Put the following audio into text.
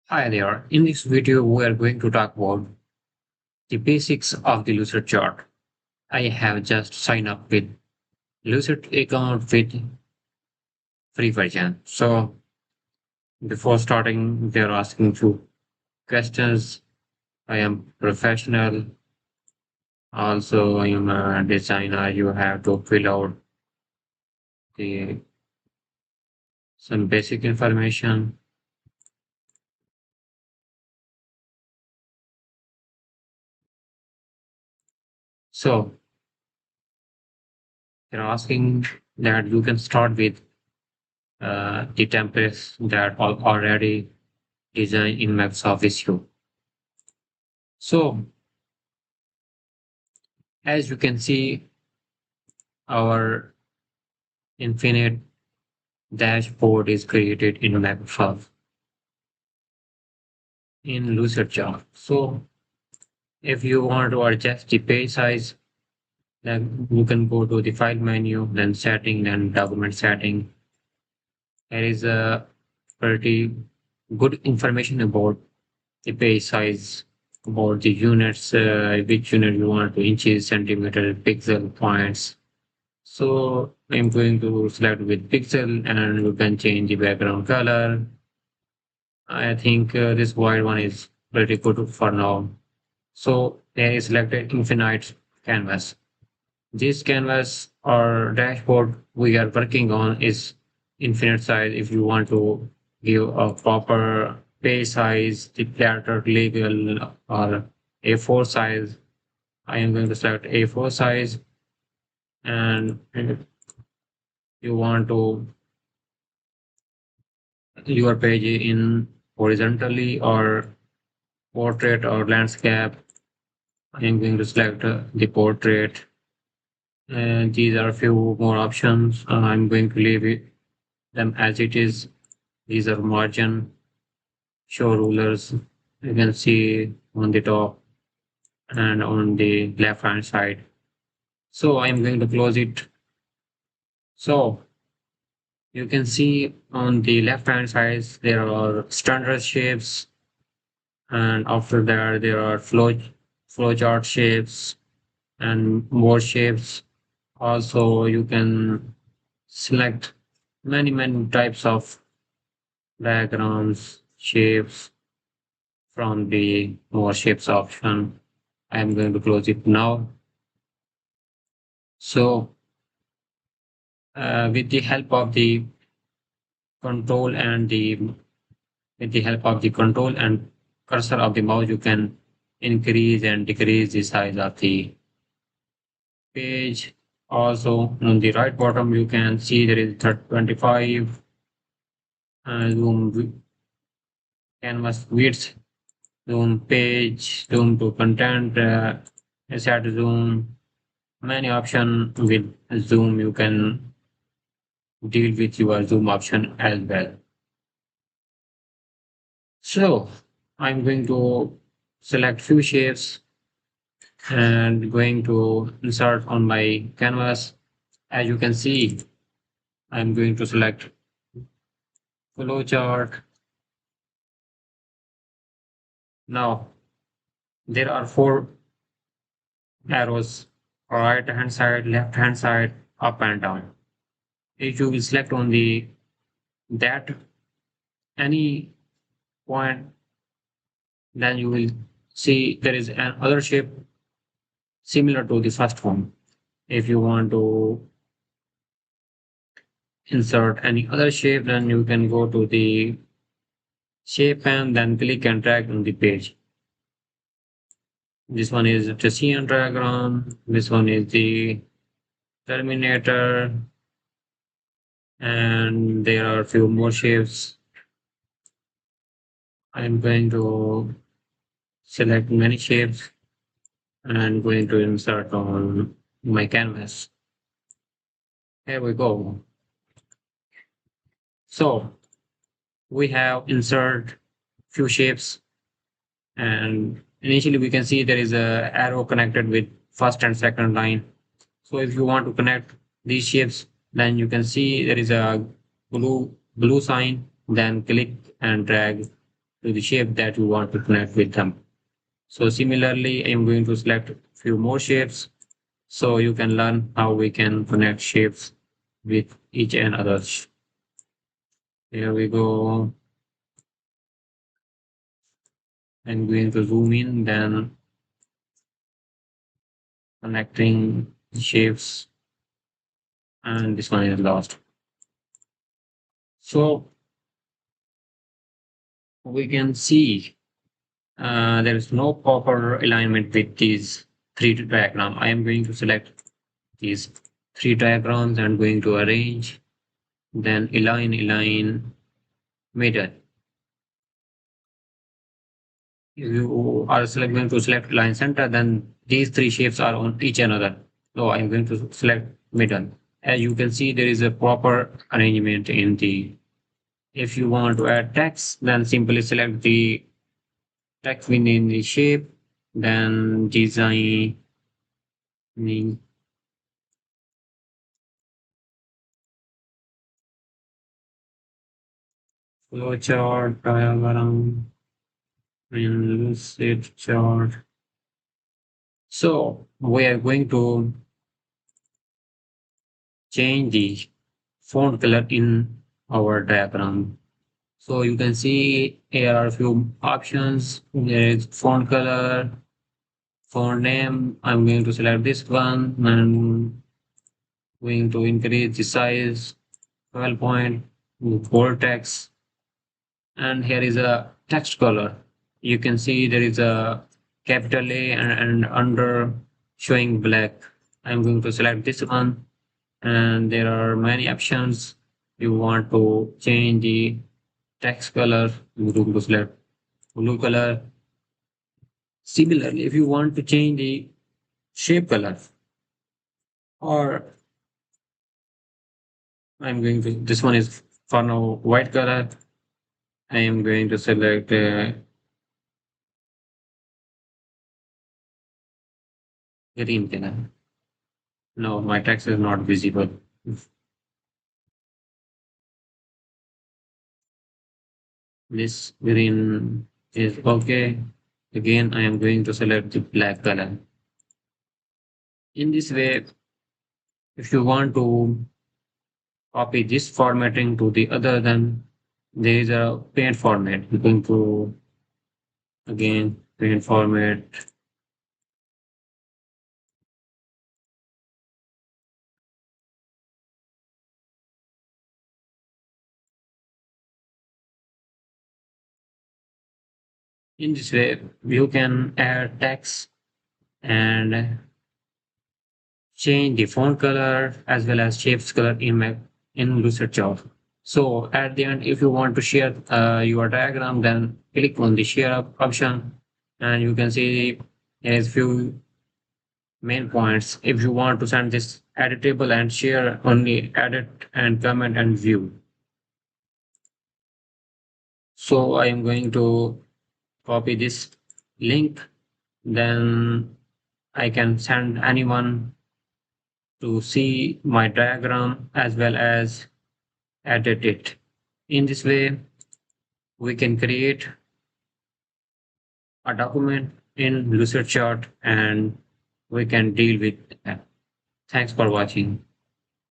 Hi there. In this video, we are going to talk about the basics of the Lucid chart. I have just signed up with Lucid account with free version. So before starting, they're asking few questions. I am professional. Also, I am a designer. You have to fill out the some basic information. So they're asking that you can start with the templates that are already designed in Microsoft Visio. So as you can see, our infinite dashboard is created in Microsoft in lucidchart. So if you want to adjust the page size, then you can go to the file menu, then setting, then document setting. There is a pretty good information about the page size, about the units, which unit you want to inches, centimeter, pixel, points. So I'm going to select with pixel and you can change the background color. I think this white one is pretty good for now. So there is selected infinite canvas. This canvas or dashboard we are working on is infinite size. If you want to give a proper page size, the platter label or A4 size, I am going to select A4 size and you want to your page in horizontally or portrait or landscape. I am going to select the portrait. And these are a few more options. I'm going to leave them as it is. These are margin, show rulers. You can see on the top and on the left hand side. So I'm going to close it. So you can see on the left hand side there are standard shapes, and after that there are flowchart shapes and more shapes. Also, you can select many types of diagrams, shapes from the more shapes option. I am going to close it now. So, with the help of the control and the with the help of the control and cursor of the mouse, you can increase and decrease the size of the page. Also, on the right bottom, you can see there is 25 zoom canvas width, zoom page, zoom to content, set zoom, many option with zoom. You can deal with your zoom option as well. So I'm going to select few shapes and going to insert on my canvas. As you can see, I'm going to select flowchart. Now there are four arrows: right hand side, left hand side, up and down. If you will select on the that any point, then you will see there is another shape similar to the first one. If you want to insert any other shape, then you can go to the shape and then click and drag on the page. This one is Trician diagram. This one is the Terminator. And there are a few more shapes. I'm going to select many shapes and going to insert on my canvas. Here we go. So we have insert few shapes, and initially we can see there is a arrow connected with first and second line. So if you want to connect these shapes, then you can see there is a blue sign, then click and drag to the shape that you want to connect with them. So similarly, I'm going to select few more shapes so you can learn how we can connect shapes with each and others. Here we go. I'm going to zoom in, then connecting shapes, and this one is lost. So we can see there is no proper alignment with these three diagrams. I am going to select these three diagrams and going to arrange, then align, middle. If you are going to select line center, then these three shapes are on each another. So I'm going to select middle. As you can see, there is a proper arrangement in the. If you want to add text, then simply select the text within the shape, then design flowchart, diagram, and lucid chart. So we are going to change the font color in our diagram. So you can see here are a few options. There is font color, font name. I'm going to select this one and going to increase the size 12 point, bold text, and here is a text color. You can see there is a capital A and under showing black. I'm going to select this one, and there are many options. You want to change the text color, you going to select blue color. Similarly, if you want to change the shape color, or I'm going to, this one is for now white color. I am going to select green color. No, my text is not visible. This green is okay. Again, I am going to select the black color. In this way, if you want to copy this formatting to the other, then there is a paint format. You're going to again paint format. In this way, you can add text and change the font color as well as shapes color in lucidchart. So at the end, if you want to share your diagram, then click on the share option, and you can see there's few main points. If you want to send this editable and share, only edit and comment and view. So I am going to copy this link, then I can send anyone to see my diagram as well as edit it. In this way, we can create a document in lucidchart and we can deal with that. Thanks for watching.